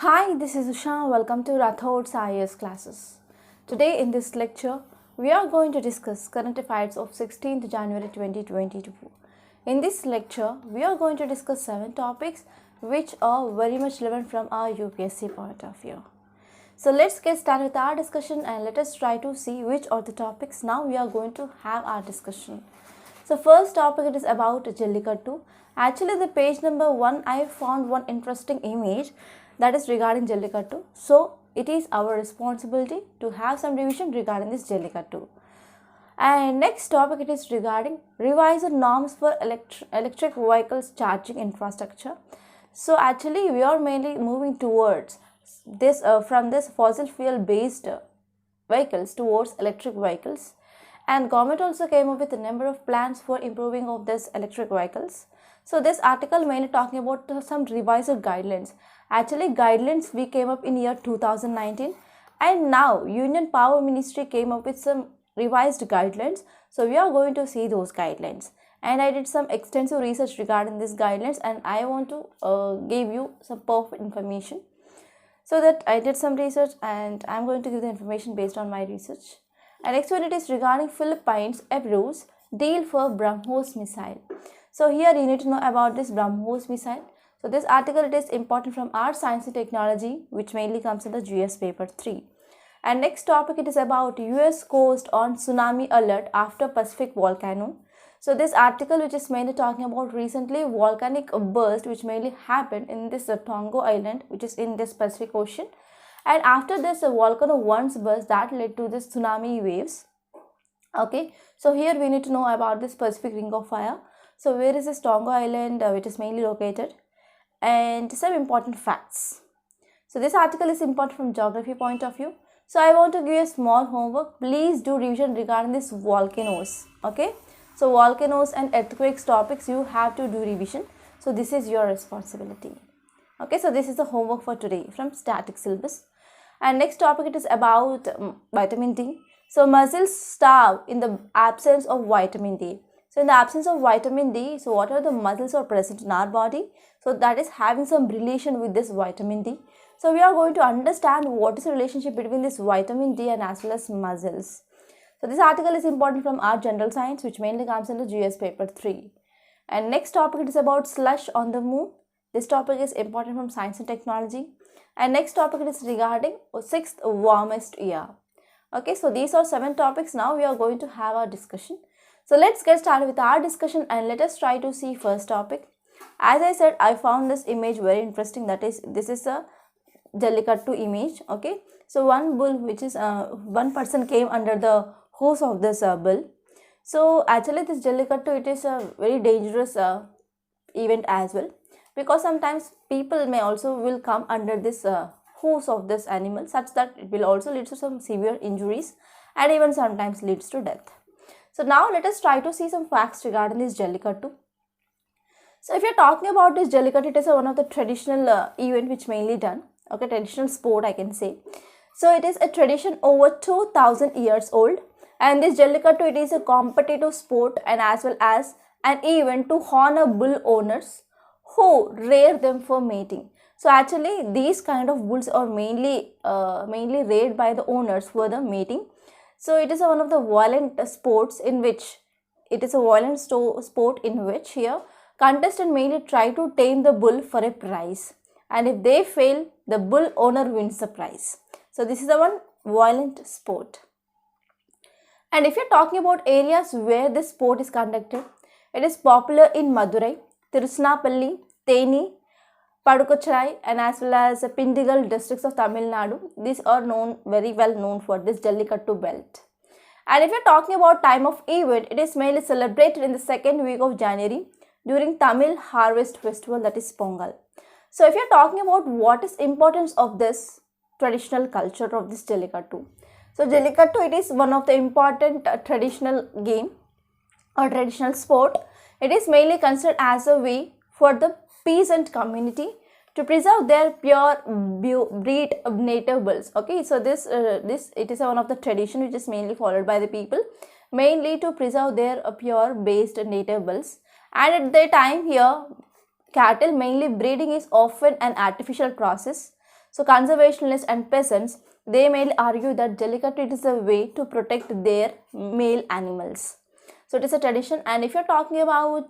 Hi, this is Usha. Welcome to Rathod's IAS classes. Today in this lecture, we are going to discuss current affairs of 16th January 2022. In this lecture, we are going to discuss 7 topics which are very much relevant from our UPSC point of view. So let's get started with our discussion and let us try to see which are the topics now we are going to have our discussion. So first topic it is about Jallikattu. Actually the page number 1 I found one interesting image that is regarding Jallikattu. So it is our responsibility to have some revision regarding this Jallikattu. And next topic it is regarding revised norms for electric vehicles charging infrastructure. So actually we are mainly moving towards this from this fossil fuel based vehicles towards electric vehicles, and government also came up with a number of plans for improving of this electric vehicles. So this article mainly talking about some revised guidelines. Actually guidelines we came up in year 2019, and now Union Power Ministry came up with some revised guidelines. So we are going to see those guidelines, and I did some extensive research regarding these guidelines, and I want to give you some perfect information. So that I did some research and I'm going to give the information based on my research. And next one it is regarding Philippines approves deal for BrahMos missile. So here you need to know about this BrahMos missile. So this article it is important from our science and technology, which mainly comes in the GS paper 3. And next topic it is about US coast on tsunami alert after Pacific volcano. So this article which is mainly talking about recently volcanic burst which mainly happened in this Tonga island, which is in this Pacific Ocean, and after this volcano once burst that led to this tsunami waves. Okay, so here we need to know about this Pacific Ring of Fire. So where is this Tonga island which is mainly located, and some important facts. So this article is important from geography point of view. So I want to give you a small homework. Please do revision regarding this volcanoes. Okay. So volcanoes and earthquakes topics you have to do revision. So this is your responsibility. Okay, so this is the homework for today from static syllabus. And next topic it is about vitamin D. So muscles starve in the absence of vitamin D. So in the absence of vitamin D, so what are the muscles are present in our body? So that is having some relation with this vitamin D. So we are going to understand what is the relationship between this vitamin D and as well as muscles. So this article is important from our general science, which mainly comes in the GS paper 3. And next topic it is about slush on the moon. This topic is important from science and technology. And next topic it is regarding 6th warmest year. Okay, so these are 7 topics. Now we are going to have our discussion. So let's get started with our discussion and let us try to see first topic. As I said, I found this image very interesting. That is, this is a Jallikattu image. Okay, so one bull which is one person came under the hose of this bull. So actually this Jallikattu, it is a very dangerous event as well, because sometimes people may also will come under this hose of this animal, such that it will also lead to some severe injuries and even sometimes leads to death. So now let us try to see some facts regarding this Jallikattu. So if you're talking about this Jallikattu, it is one of the traditional event which mainly done. Okay, traditional sport I can say. So it is a tradition over 2000 years old, and this Jallikattu, it is a competitive sport and as well as an event to honor bull owners who rear them for mating. So actually these kind of bulls are mainly reared by the owners for the mating. So it is one of the violent sports in which sport in which here contestants mainly try to tame the bull for a prize, and if they fail, the bull owner wins the prize. So this is the one violent sport. And if you're talking about areas where this sport is conducted, it is popular in Madurai, Tirunelveli, Theni, Padukochai, and as well as Pindigal districts of Tamil Nadu. These are very well known for this Jallikattu belt. And if you're talking about time of event, it is mainly celebrated in the second week of January during Tamil Harvest Festival, that is Pongal. So if you're talking about what is importance of this traditional culture of this Jallikattu. So Jallikattu, it is one of the important traditional game or traditional sport. It is mainly considered as a way for the peasant community to preserve their pure breed of native bulls. Okay, so this it is one of the tradition which is mainly followed by the people, mainly to preserve their pure based native bulls. And at the time here, cattle mainly breeding is often an artificial process. So conservationists and peasants, they may argue that Jallikattu it is a way to protect their male animals. So it is a tradition. And if you're talking about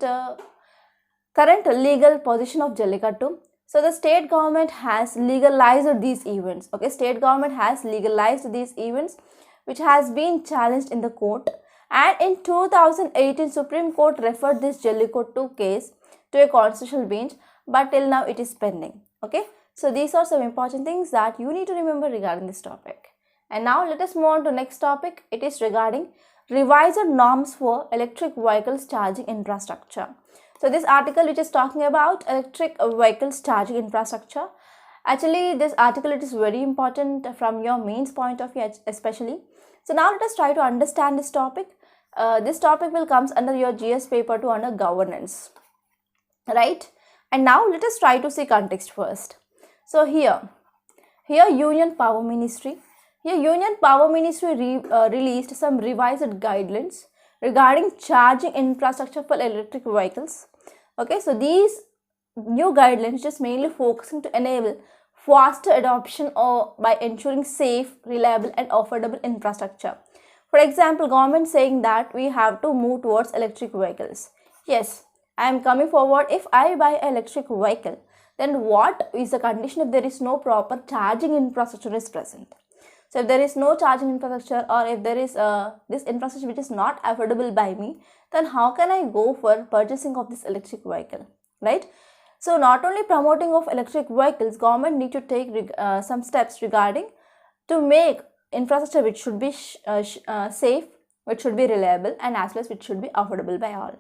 current legal position of Jallikattu, so the state government has legalized these events. Okay, state government has legalized these events, which has been challenged in the court. And in 2018, Supreme Court referred this Jallikattu case to a constitutional bench, but till now it is pending. Okay, so these are some important things that you need to remember regarding this topic. And now let us move on to next topic. It is regarding revised norms for electric vehicles charging infrastructure. So this article which is talking about electric vehicles charging infrastructure. Actually, this article it is very important from your mains point of view especially. So now let us try to understand this topic. This topic will comes under your GS paper 2 under governance, right? And now let us try to see context first. So here Union Power Ministry released some revised guidelines regarding charging infrastructure for electric vehicles. Okay, so these new guidelines just mainly focusing to enable faster adoption or by ensuring safe, reliable and affordable infrastructure. For example, government saying that we have to move towards electric vehicles. Yes, I am coming forward. If I buy an electric vehicle, then what is the condition if there is no proper charging infrastructure is present? So if there is no charging infrastructure, or if there is this infrastructure which is not affordable by me, then how can I go for purchasing of this electric vehicle, right? So not only promoting of electric vehicles, government need to take some steps regarding to make infrastructure which should be safe, which should be reliable and as well as which should be affordable by all.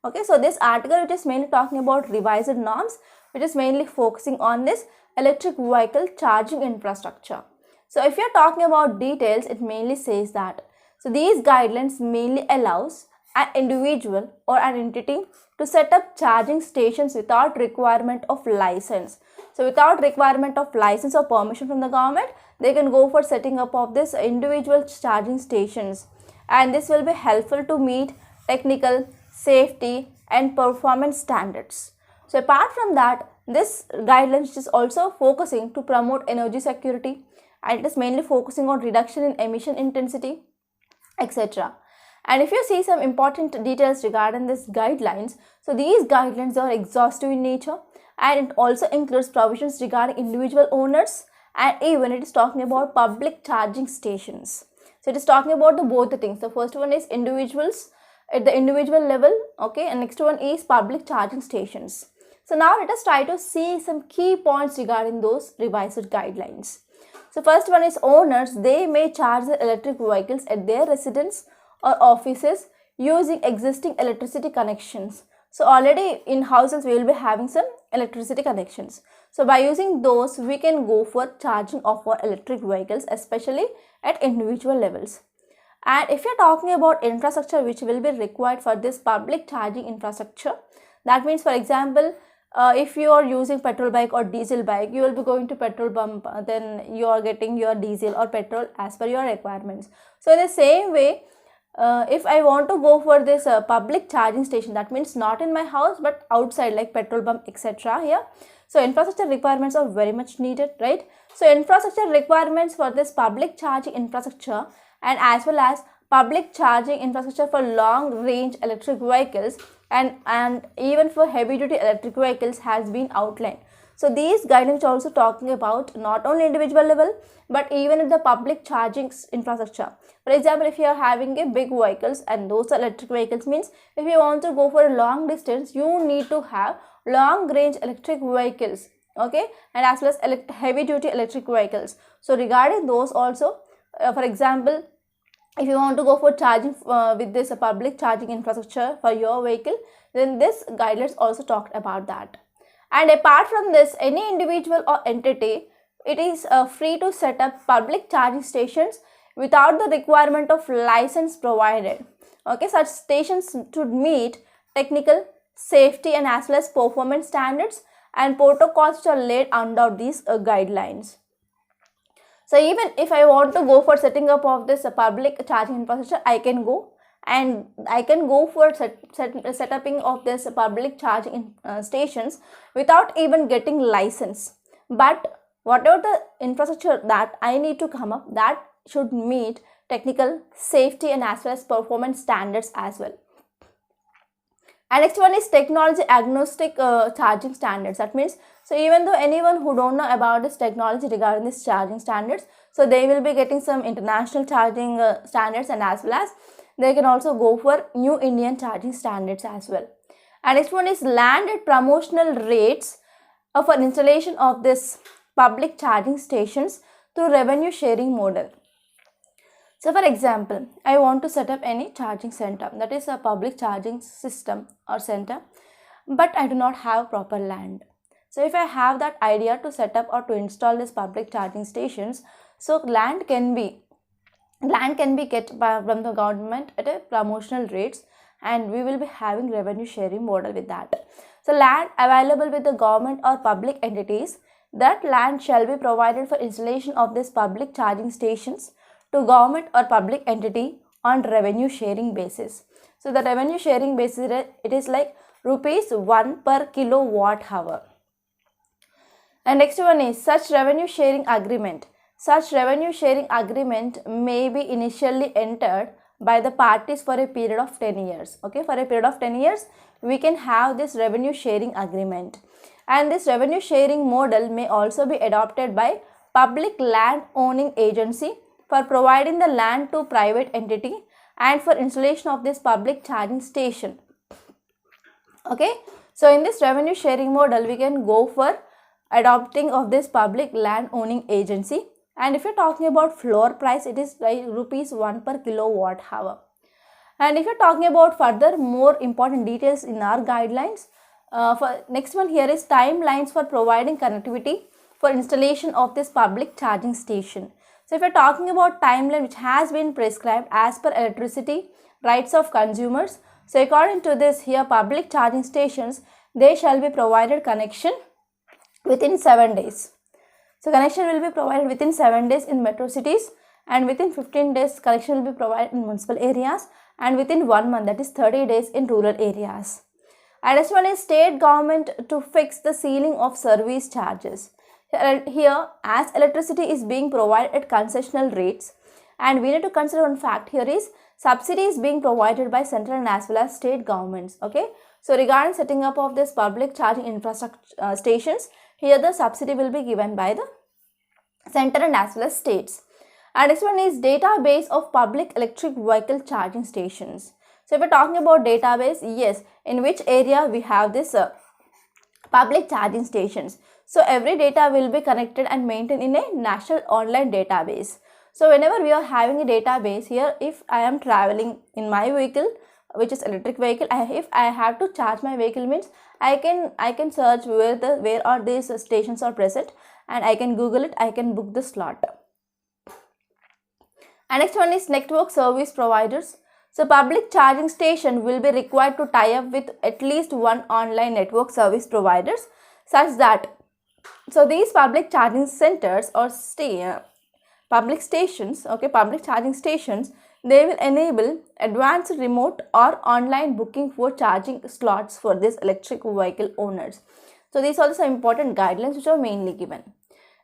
Okay, so this article which is mainly talking about revised norms, which is mainly focusing on this electric vehicle charging infrastructure. So if you're talking about details, it mainly says that, so these guidelines mainly allows an individual or an entity to set up charging stations without requirement of license. So without requirement of license or permission from the government, they can go for setting up of this individual charging stations, and this will be helpful to meet technical, safety and performance standards. So apart from that, this guidelines is also focusing to promote energy security, and it is mainly focusing on reduction in emission intensity, etc. And if you see some important details regarding these guidelines, so these guidelines are exhaustive in nature, and it also includes provisions regarding individual owners, and even it is talking about public charging stations. So it is talking about both the things. The first one is individuals at the individual level, okay, and next one is public charging stations. So now let us try to see some key points regarding those revised guidelines. So first one is owners, they may charge their electric vehicles at their residence or offices using existing electricity connections. So already in houses we will be having some electricity connections. So by using those, we can go for charging of our electric vehicles, especially at individual levels. And if you're talking about infrastructure which will be required for this public charging infrastructure, that means for example, if you are using petrol bike or diesel bike, you will be going to petrol pump, then you are getting your diesel or petrol as per your requirements. So in the same way, if I want to go for this public charging station, that means not in my house but outside like petrol pump, etc. here. So infrastructure requirements are very much needed, right? So infrastructure requirements for this public charging infrastructure and as well as public charging infrastructure for long range electric vehicles and even for heavy duty electric vehicles has been outlined. So these guidelines are also talking about not only individual level but even at the public charging infrastructure. For example, if you are having a big vehicles and those are electric vehicles, means if you want to go for a long distance, you need to have long range electric vehicles, okay, and as well as heavy duty electric vehicles. So regarding those also, for example, if you want to go for charging with this public charging infrastructure for your vehicle, then this guidelines also talked about that. And apart from this, any individual or entity, it is free to set up public charging stations without the requirement of license provided. Okay, such stations should meet technical, safety and as well as performance standards and protocols which are laid under these guidelines. So even if I want to go for setting up of this public charging infrastructure, I can go, and I can go for setting of this public charging stations without even getting license. But whatever the infrastructure that I need to come up, that should meet technical, safety and as well as performance standards as well. And next one is technology agnostic charging standards. That means, so even though anyone who don't know about this technology regarding this charging standards, so they will be getting some international charging standards, and as well as they can also go for new Indian charging standards as well. And next one is landed promotional rates for installation of this public charging stations through revenue sharing model. So for example, I want to set up any charging center, that is a public charging system or center, but I do not have proper land. So if I have that idea to set up or to install this public charging stations, so land can be get from the government at a promotional rates, and we will be having revenue sharing model with that. So land available with the government or public entities, that land shall be provided for installation of this public charging stations to government or public entity on revenue sharing basis. So the revenue sharing basis, it is like rupees 1 per kilowatt hour. And next one is such revenue sharing agreement. Such revenue sharing agreement may be initially entered by the parties for a period of 10 years. Okay, for a period of 10 years, we can have this revenue sharing agreement. And this revenue sharing model may also be adopted by public land owning agency for providing the land to private entity and for installation of this public charging station. Okay, so in this revenue sharing model, we can go for adopting of this public land owning agency. And if you're talking about floor price, it is like rupees 1 per kilowatt hour. And if you're talking about further more important details in our guidelines, for next one here is timelines for providing connectivity for installation of this public charging station. So if you're talking about timeline which has been prescribed as per electricity rights of consumers, so according to this here, public charging stations, they shall be provided connection within 7 days. So connection will be provided within 7 days in metro cities, and within 15 days connection will be provided in municipal areas, and within 1 month, that is 30 days, in rural areas. And next one is state government to fix the ceiling of service charges. Here, as electricity is being provided at concessional rates, and we need to consider one fact here is subsidy is being provided by central and as well as state governments. Okay, so regarding setting up of this public charging infrastructure stations, here the subsidy will be given by the center and as well as states. And next one is database of public electric vehicle charging stations. So if we're talking about database, yes, in which area we have this public charging stations. So every data will be connected and maintained in a national online database. So whenever we are having a database here, if I am traveling in my vehicle, which is electric vehicle, if I have to charge my vehicle, means I can search where are these stations are present, and I can Google it, I can book the slot. And next one is network service providers. So public charging station will be required to tie up with at least one online network service providers, such that, so these public charging centers or public stations, okay, public charging stations, they will enable advanced remote or online booking for charging slots for these electric vehicle owners. So these are some important guidelines which are mainly given.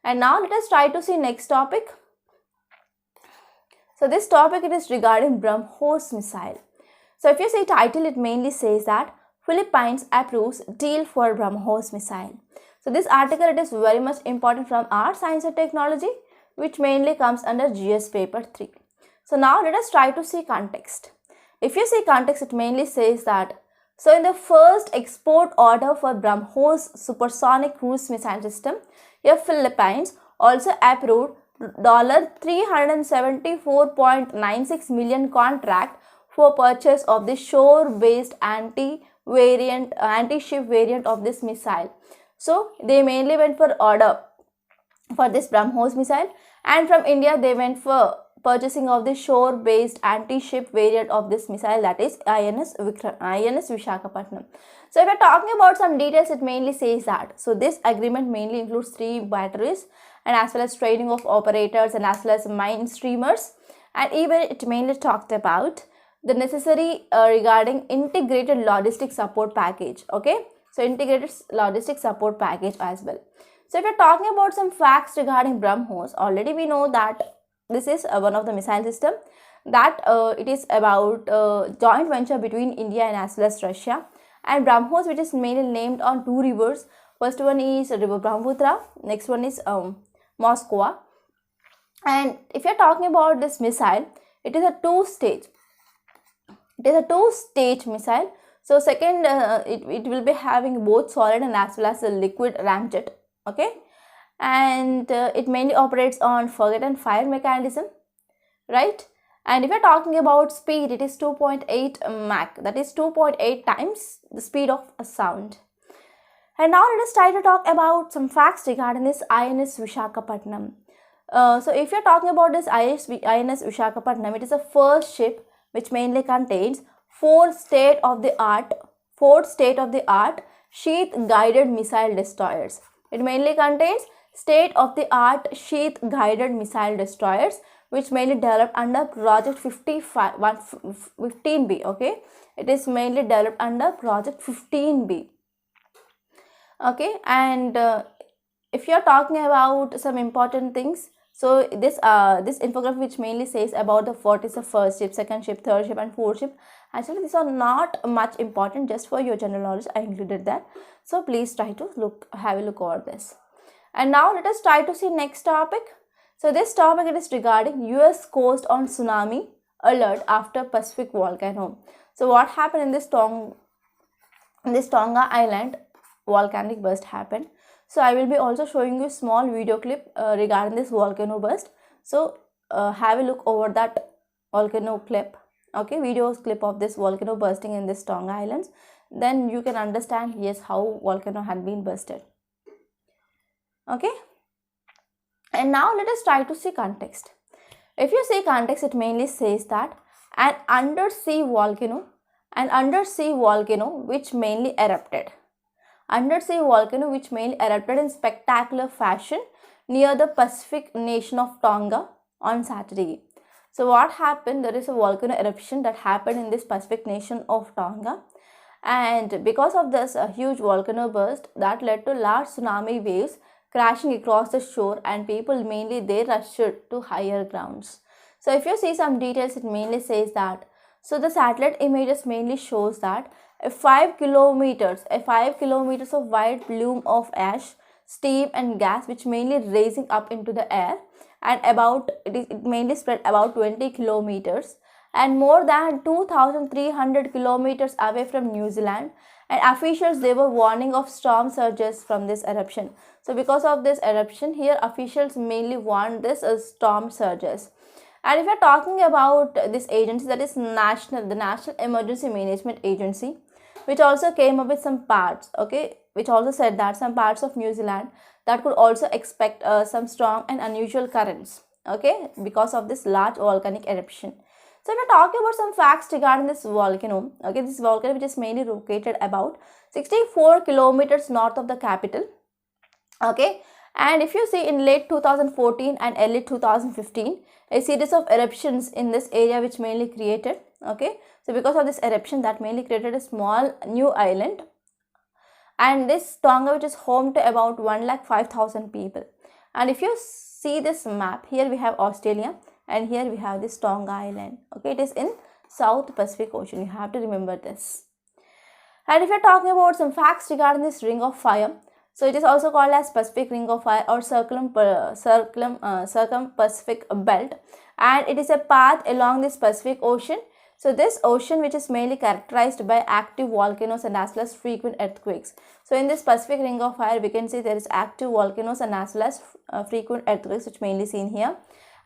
And now let us try to see next topic. So this topic, it is regarding BrahMos missile. So if you see title, it mainly says that Philippines approves deal for BrahMos missile. So this article, it is very much important from our science and technology, which mainly comes under GS paper 3. So now let us try to see context. If you see context, it mainly says that, so in the first export order for BrahMos supersonic cruise missile system, here Philippines also approved $374.96 million contract for purchase of the shore-based anti-ship variant of this missile. So they mainly went for order for this BrahMos missile, and from India they went for purchasing of the shore-based anti-ship variant of this missile, that is INS Visakhapatnam. So if we are talking about some details, it mainly says that, so this agreement mainly includes 3 batteries, and as well as training of operators, and as well as mine streamers, and even it mainly talked about the necessary regarding integrated logistic support package. Okay, so integrated logistic support package as well. So if you're talking about some facts regarding BrahMos, already we know that this is one of the missile system, that it is about joint venture between India and as well as Russia. And BrahMos, which is mainly named on two rivers. First one is river Brahmaputra, next one is Moskva. And if you're talking about this missile, it is a two-stage. It is a two-stage missile. So second, it will be having both solid and as well as a liquid ramjet. Okay, and it mainly operates on forget and fire mechanism, right? And if you're talking about speed, it is 2.8 Mach, that is 2.8 times the speed of a sound. And now let us try to talk about some facts regarding this INS Visakhapatnam. So if you're talking about this INS Visakhapatnam, it is the first ship which mainly contains four state-of-the-art sheath-guided missile destroyers. It mainly contains state-of-the-art sheath-guided missile destroyers, which mainly developed under Project 15B. Okay, it is mainly developed under Project 15B. Okay, and if you are talking about some important things, so this infographic which mainly says about what is the first ship, second ship, third ship and fourth ship, actually these are not much important, just for your general knowledge I included that. So please try to have a look over this. And now let us try to see next topic. So this topic, it is regarding US coast on tsunami alert after Pacific volcano. So what happened in this Tonga Island volcanic burst happened. So I will be also showing you small video clip regarding this volcano burst. So have a look over that volcano clip. Okay, video clip of this volcano bursting in this Tonga Islands. Then you can understand, yes, how volcano had been bursted. Okay, and now let us try to see context. If you see context, it mainly says that an undersea volcano which mainly erupted. Undersea volcano which mainly erupted in spectacular fashion near the Pacific nation of Tonga on Saturday. So what happened? There is a volcano eruption that happened in this Pacific nation of Tonga, and because of this huge volcano burst, that led to large tsunami waves crashing across the shore, and people mainly they rushed to higher grounds. So if you see some details, it mainly says that, so the satellite images mainly shows that a 5 kilometers of white plume of ash, steam and gas which mainly raising up into the air, and it mainly spread about 20 kilometers and more than 2,300 kilometers away from New Zealand. And officials, they were warning of storm surges from this eruption. So because of this eruption here, officials mainly warned this as storm surges. And if you're talking about this agency, that is the National Emergency Management Agency, which also came up with some parts, okay, which also said that some parts of New Zealand that could also expect some strong and unusual currents, okay, because of this large volcanic eruption. So if we're talking about some facts regarding this volcano, okay, this volcano which is mainly located about 64 kilometers north of the capital, okay, and if you see in late 2014 and early 2015, a series of eruptions in this area which mainly created, okay, so because of this eruption that mainly created a small new island, and this Tonga which is home to about 1,05,000 people. And if you see this map, here we have Australia and here we have this Tonga Island, okay, it is in South Pacific Ocean, you have to remember this. And if you're talking about some facts regarding this ring of fire, so it is also called as Pacific Ring of Fire or Circum-Pacific Belt, and it is a path along this Pacific Ocean. So this ocean which is mainly characterized by active volcanoes and as well as frequent earthquakes. So in this Pacific Ring of Fire, we can see there is active volcanoes and as well as frequent earthquakes which mainly seen here.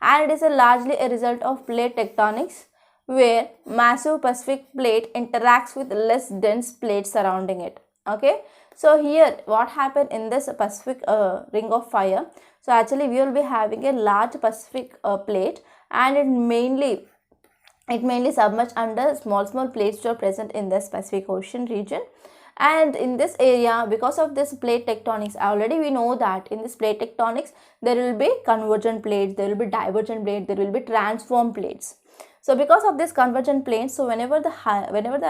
And it is largely a result of plate tectonics, where massive Pacific plate interacts with less dense plates surrounding it. Okay, so here what happened in this Pacific Ring of Fire, so actually we will be having a large Pacific plate, and it mainly submerged under small plates which are present in this Pacific Ocean region. And in this area, because of this plate tectonics, already we know that in this plate tectonics there will be convergent plates, there will be divergent plates, there will be transform plates. So because of this convergent plates, so whenever the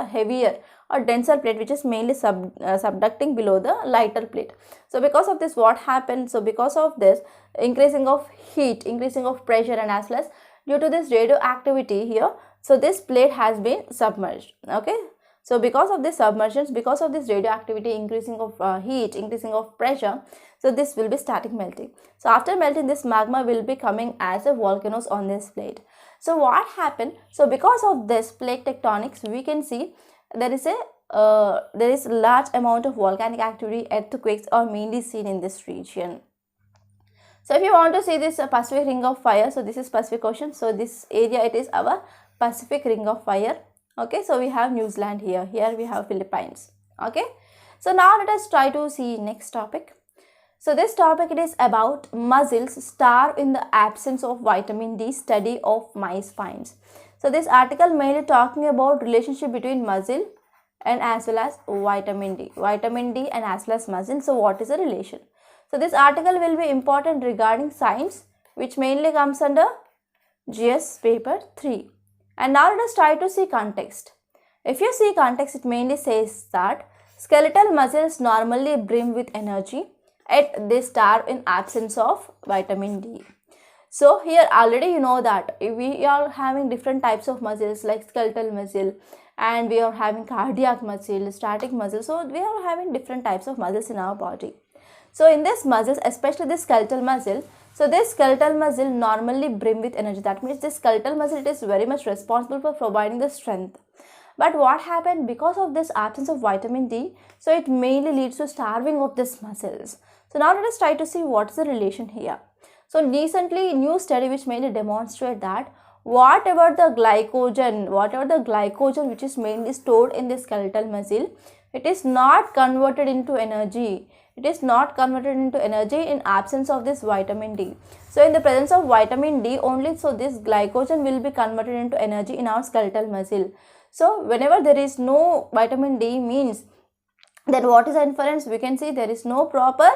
heavier or denser plate which is mainly subducting below the lighter plate. So because of this, what happened? So because of this increasing of heat, increasing of pressure, and as well as due to this radioactivity here, so this plate has been submerged. Okay, so because of this submergence, because of this radioactivity, increasing of heat, increasing of pressure, so this will be starting melting. So after melting, this magma will be coming as a volcanoes on this plate. So what happened? So because of this plate tectonics, we can see there is a large amount of volcanic activity, earthquakes are mainly seen in this region. So if you want to see this Pacific Ring of Fire, so this is Pacific Ocean. So this area, it is our Pacific Ring of Fire. Okay, so we have New Zealand here. Here we have Philippines. Okay, so now let us try to see next topic. So this topic, it is about mussels starve in the absence of vitamin D, study of mice finds. So this article mainly talking about relationship between mussel and as well as vitamin D and as well as mussel. So what is the relation? So this article will be important regarding science, which mainly comes under GS paper 3. And now let us try to see context. If you see context, it mainly says that skeletal muscles normally brim with energy, yet they starve in absence of vitamin D. So here already you know that we are having different types of muscles like skeletal muscle, and we are having cardiac muscle, static muscle. So we are having different types of muscles in our body. So in this muscles, especially this skeletal muscle, so this skeletal muscle normally brim with energy. That means this skeletal muscle, it is very much responsible for providing the strength. But what happened? Because of this absence of vitamin D, so it mainly leads to starving of these muscles. So now let us try to see what is the relation here. So recently, new study which mainly demonstrate that whatever the glycogen which is mainly stored in the skeletal muscle, it is not converted into energy. It is not converted into energy in absence of this vitamin D. So in the presence of vitamin D only, so this glycogen will be converted into energy in our skeletal muscle. So whenever there is no vitamin D means, then what is the inference? We can see there is no proper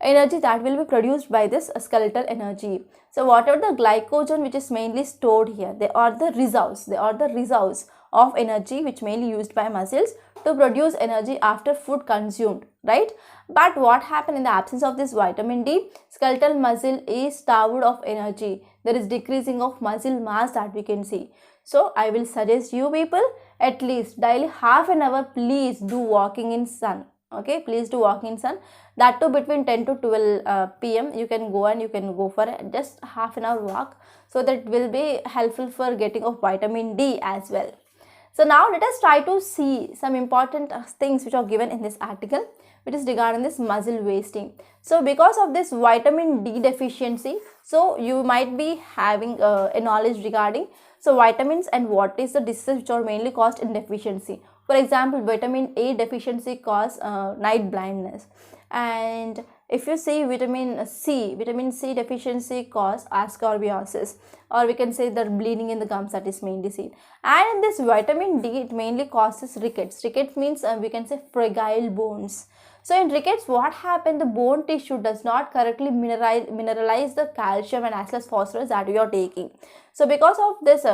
energy that will be produced by this skeletal energy. So whatever the glycogen which is mainly stored here, they are the reserves of energy which mainly used by muscles to produce energy after food consumed, right? But what happened in the absence of this vitamin D, skeletal muscle is starved of energy. There is decreasing of muscle mass that we can see. So I will suggest you people at least daily half an hour, please do walking in sun. Okay, please do walk in sun. That too between 10 to 12 p.m. You can go for just half an hour walk. So that will be helpful for getting of vitamin D as well. So now let us try to see some important things which are given in this article, which is regarding this muscle wasting. So because of this vitamin D deficiency, so you might be having a knowledge regarding so vitamins and what is the diseases which are mainly caused in deficiency. For example, vitamin A deficiency cause night blindness, and if you see vitamin C deficiency cause ascorbiasis, or we can say the bleeding in the gums that is mainly seen. And in this vitamin D, it mainly causes rickets. Rickets means we can say fragile bones. So in rickets, what happened? The bone tissue does not correctly mineralize the calcium and as well as phosphorus that we are taking. So because of this,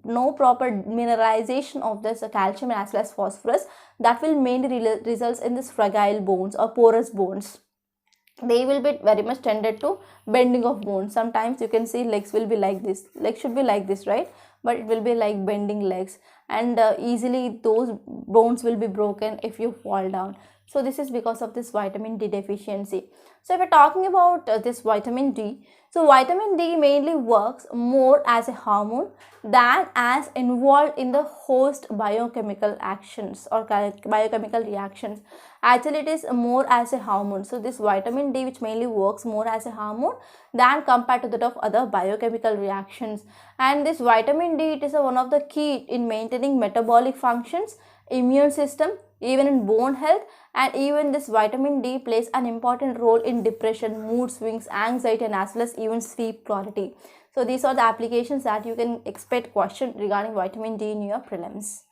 no proper mineralization of this calcium and as well as phosphorus, that will mainly results in this fragile bones or porous bones. They will be very much tended to bending of bones. Sometimes you can see legs will be like this. Legs should be like this, right? But it will be like bending legs, and easily those bones will be broken if you fall down. So this is because of this vitamin D deficiency. So if we're talking about this vitamin D, so vitamin D mainly works more as a hormone than as involved in the host biochemical actions or biochemical reactions. Actually, it is more as a hormone. So this vitamin D which mainly works more as a hormone than compared to that of other biochemical reactions. And this vitamin D, it is one of the key in maintaining metabolic functions, immune system, even in bone health, and even this vitamin D plays an important role in depression, mood swings, anxiety, and as well as even sleep quality. So these are the applications that you can expect question regarding vitamin D in your prelims.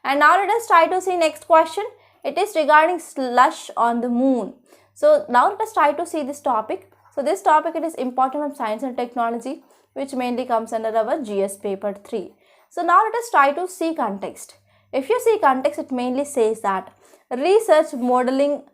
And now let us try to see next question. It is regarding slush on the moon. So now let us try to see this topic. So this topic, it is important of science and technology, which mainly comes under our GS paper 3. So now let us try to see context. If you see context, it mainly says that research modeling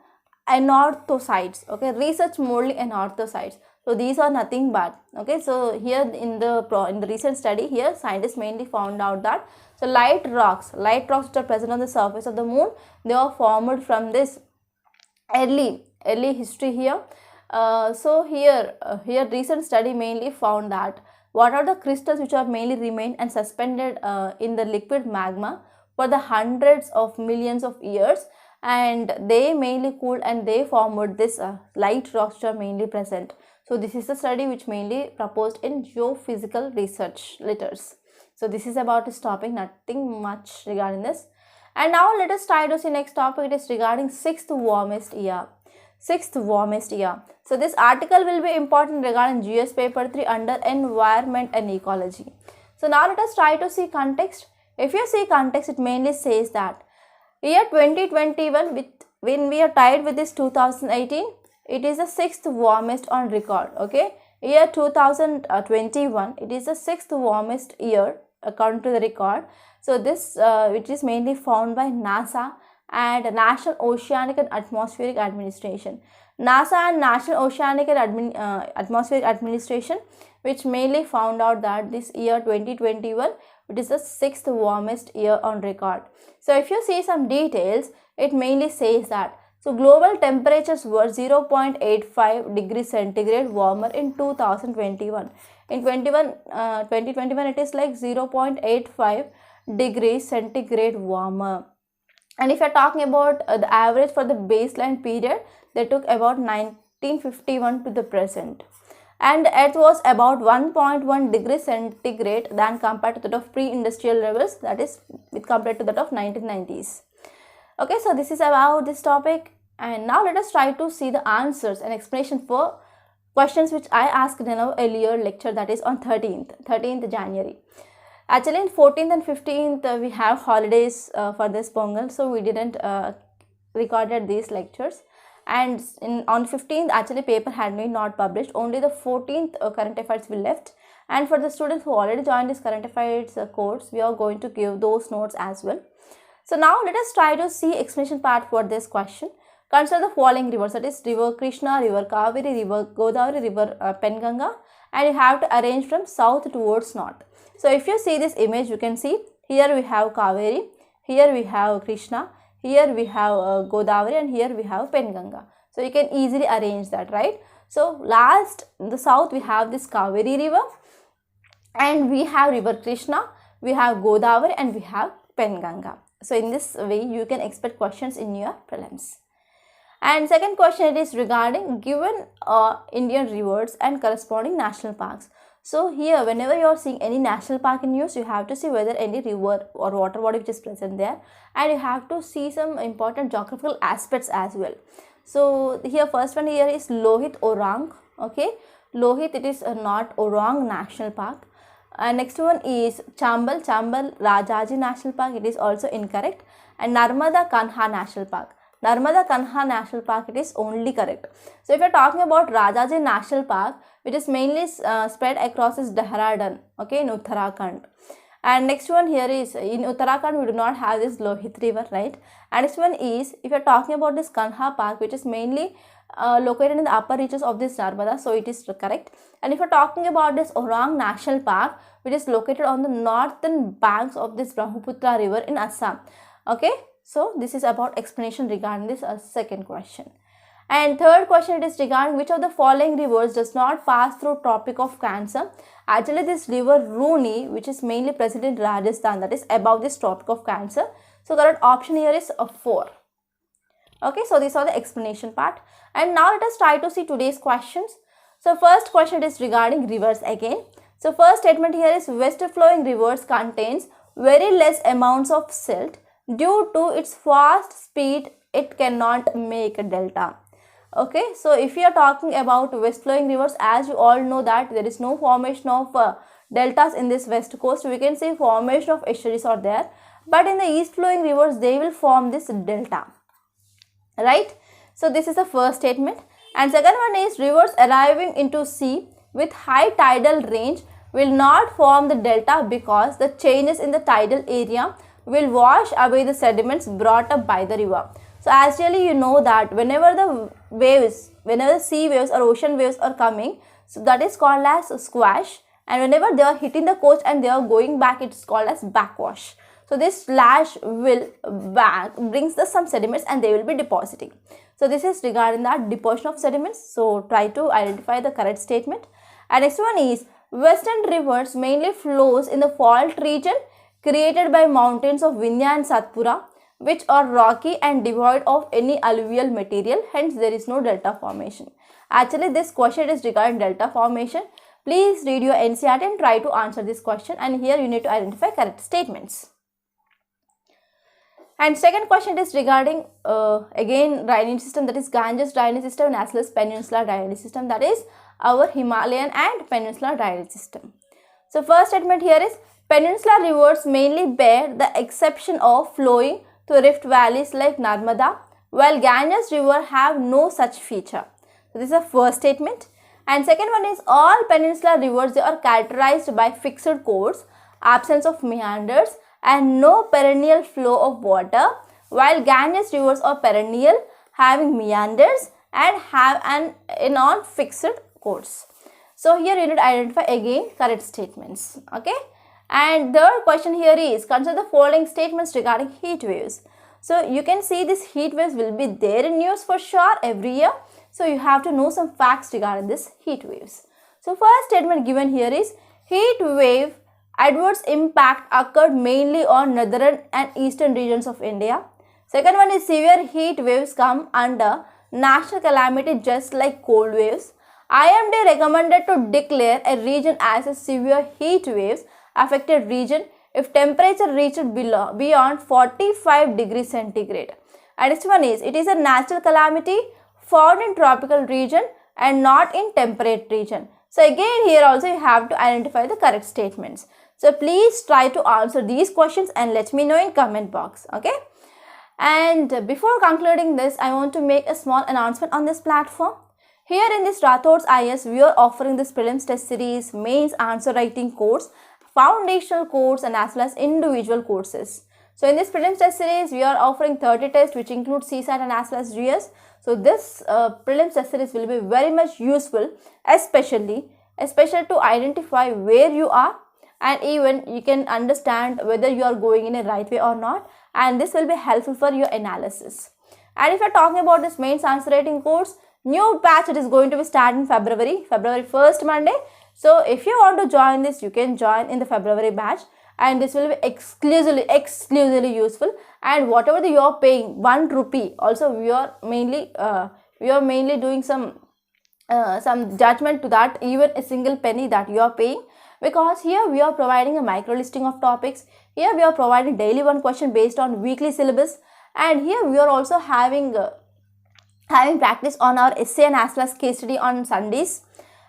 anorthosites. Okay, research modeling anorthosites. So these are nothing but, okay, so here in the recent study here, scientists mainly found out that so light rocks which are present on the surface of the moon, they are formed from this early history here. So here recent study mainly found that what are the crystals which are mainly remained and suspended in the liquid magma for the hundreds of millions of years, and they mainly cooled and they formed this light rocks which are mainly present. So this is the study which mainly proposed in geophysical research letters. So this is about this topic, nothing much regarding this. And now let us try to see next topic. It is regarding sixth warmest year. Sixth warmest year. So this article will be important regarding GS paper 3 under environment and ecology. So now let us try to see context. If you see context, it mainly says that year 2021, when we are tied with this 2018, it is the sixth warmest on record. Okay, year 2021, it is the sixth warmest year according to the record. So this which is mainly found by NASA and National Oceanic and Atmospheric Administration. NASA and National Oceanic and Atmospheric Administration, which mainly found out that this year 2021, it is the sixth warmest year on record. So if you see some details, it mainly says that so global temperatures were 0.85 degrees centigrade warmer in 2021. In 2021, it is like 0.85 degrees centigrade warmer. And if you are talking about the average for the baseline period, they took about 1951 to the present. And it was about 1.1 degrees centigrade than compared to that of pre-industrial levels, that is with compared to that of 1990s. Okay, so this is about this topic, and now let us try to see the answers and explanation for questions which I asked in our earlier lecture, that is on 13th January. Actually in 14th and 15th we have holidays for this Pongal, so we didn't recorded these lectures, and on 15th actually paper had been not published, only the 14th current affairs we left. And for the students who already joined this current affairs course, we are going to give those notes as well. So now let us try to see explanation part for this question. Consider the following rivers, that is river Krishna, river Kaveri, river Godavari, river Penganga, and you have to arrange from south towards north. So if you see this image, you can see here we have Kaveri, here we have Krishna, here we have Godavari, and here we have Penganga. So you can easily arrange that, right? So last in the south we have this Kaveri river, and we have river Krishna, we have Godavari, and we have Penganga. So in this way you can expect questions in your prelims. And second question, it is regarding given Indian rivers and corresponding national parks. So here whenever you are seeing any national park in news, you have to see whether any river or water body which is present there, and you have to see some important geographical aspects as well. So here first one here is Lohit Orang. Okay, Lohit, it is not Orang National Park. Next one is Chambal Rajaji National Park, it is also incorrect. And Narmada Kanha National Park, Narmada Kanha National Park, it is only correct. So if you are talking about Rajaji National Park, which is mainly spread across this Dehradun, okay, in Uttarakhand. And next one here is in Uttarakhand we do not have this Lohit river, right? And next one is if you are talking about this Kanha Park, which is mainly located in the upper reaches of this Narmada, so it is correct. And if you are talking about this Orang National Park, which is located on the northern banks of this Brahmaputra river in Assam. Okay, so this is about explanation regarding this second question. And third question, it is regarding which of the following rivers does not pass through Tropic of Cancer. Actually this river Rooni, which is mainly present in Rajasthan, that is above this Tropic of Cancer. So correct option here is 4. Okay, so these are the explanation part. And now let us try to see today's questions. So first question is regarding rivers again. So first statement here is west flowing rivers contains very less amounts of silt. Due to its fast speed, it cannot make a delta. Okay, so if you are talking about west flowing rivers, as you all know that there is no formation of deltas in this west coast, we can say formation of estuaries are there, but in the east flowing rivers they will form this delta, right? So this is the first statement. And second one is rivers arriving into sea with high tidal range will not form the delta because the changes in the tidal area will wash away the sediments brought up by the river. So actually you know that whenever the sea waves or ocean waves are coming, so that is called as squash, and whenever they are hitting the coast and they are going back, it's called as backwash. So this slash will brings some sediments and they will be depositing. So this is regarding that deposition of sediments. So try to identify the correct statement. And next one is, western rivers mainly flows in the fault region created by mountains of Vindhya and Satpura, which are rocky and devoid of any alluvial material, hence there is no delta formation. Actually this question is regarding delta formation. Please read your NCERT and try to answer this question, and here you need to identify correct statements. And second question is regarding again drainage system, that is Ganges drainage system as well as peninsular drainage system, that is our Himalayan and peninsular drainage system. So first statement here is, peninsular rivers mainly bear the exception of flowing to rift valleys like Narmada, while Ganges river have no such feature. So this is the first statement. And second one is, all peninsular rivers, they are characterized by fixed course, absence of meanders, and no perennial flow of water, while Ganges rivers are perennial, having meanders and have a non-fixed course. So here you need to identify again correct statements. Okay. And third question here is, consider the following statements regarding heat waves. So you can see these heat waves will be there in news for sure every year. So you have to know some facts regarding this heat waves. So first statement given here is, heat wave adverse impact occurred mainly on northern and eastern regions of India. Second one is, severe heat waves come under national calamity just like cold waves. IMD recommended to declare a region as a severe heat waves affected region if temperature reached beyond 45 degrees centigrade. And next one is, it is a natural calamity found in tropical region and not in temperate region. So again here also you have to identify the correct statements. So please try to answer these questions and let me know in comment box. Okay. And before concluding this, I want to make a small announcement on this platform. Here in this Rathod's IAS, we are offering this prelims test series, mains answer writing course, foundational course, and as well as individual courses. So in this prelims test series, we are offering 30 tests which include CSAT and as well as GS. So this prelims test series will be very much useful, especially to identify where you are, and even you can understand whether you are going in a right way or not, and this will be helpful for your analysis. And if you are talking about this mains answer writing course, new batch, it is going to be starting February 1st Monday. So if you want to join this, you can join in the February batch, and this will be exclusively useful. And whatever you are paying 1 rupee, also we are mainly doing some judgment to that, even a single penny that you are paying, because here we are providing a micro listing of topics. Here we are providing daily one question based on weekly syllabus, and here we are also having practice on our essay and as well as case study on Sundays,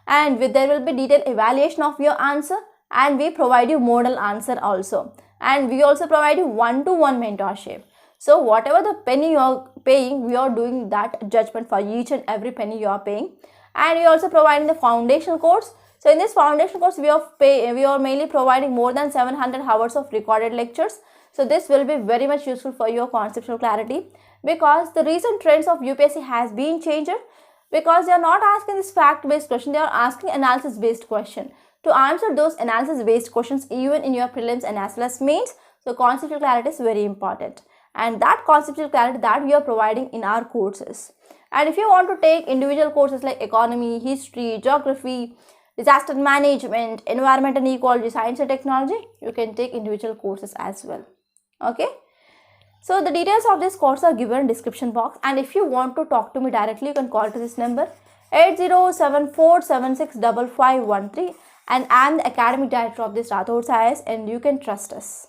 and there will be detailed evaluation of your answer, and we provide you model answer also, and we also provide you one-to-one mentorship. So whatever the penny you are paying, we are doing that judgment for each and every penny you are paying. And we are also providing the foundation course. So in this foundation course, we are mainly providing more than 700 hours of recorded lectures. So this will be very much useful for your conceptual clarity, because the recent trends of UPSC has been changed, because they are not asking this fact-based question, they are asking analysis-based question. To answer those analysis-based questions even in your prelims and as well as mains, so conceptual clarity is very important, and that conceptual clarity that we are providing in our courses. And if you want to take individual courses like economy, history, geography, disaster management, environment and ecology, science and technology, you can take individual courses as well. Okay. So the details of this course are given in description box, and if you want to talk to me directly, you can call to this number 8074765513, and I am the academic director of this Rathod's IAS, and you can trust us.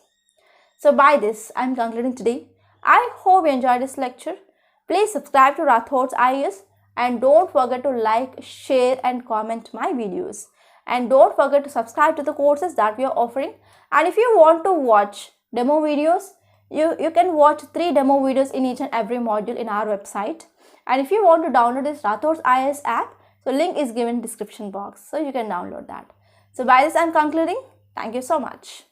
So by this, I am concluding today. I hope you enjoyed this lecture. Please subscribe to Rathod's IAS, and don't forget to like, share and comment my videos. And don't forget to subscribe to the courses that we are offering. And if you want to watch demo videos, you can watch 3 demo videos in each and every module in our website. And if you want to download this Rathod's IAS app, so link is given in description box, so you can download that. So by this I am concluding. Thank you so much.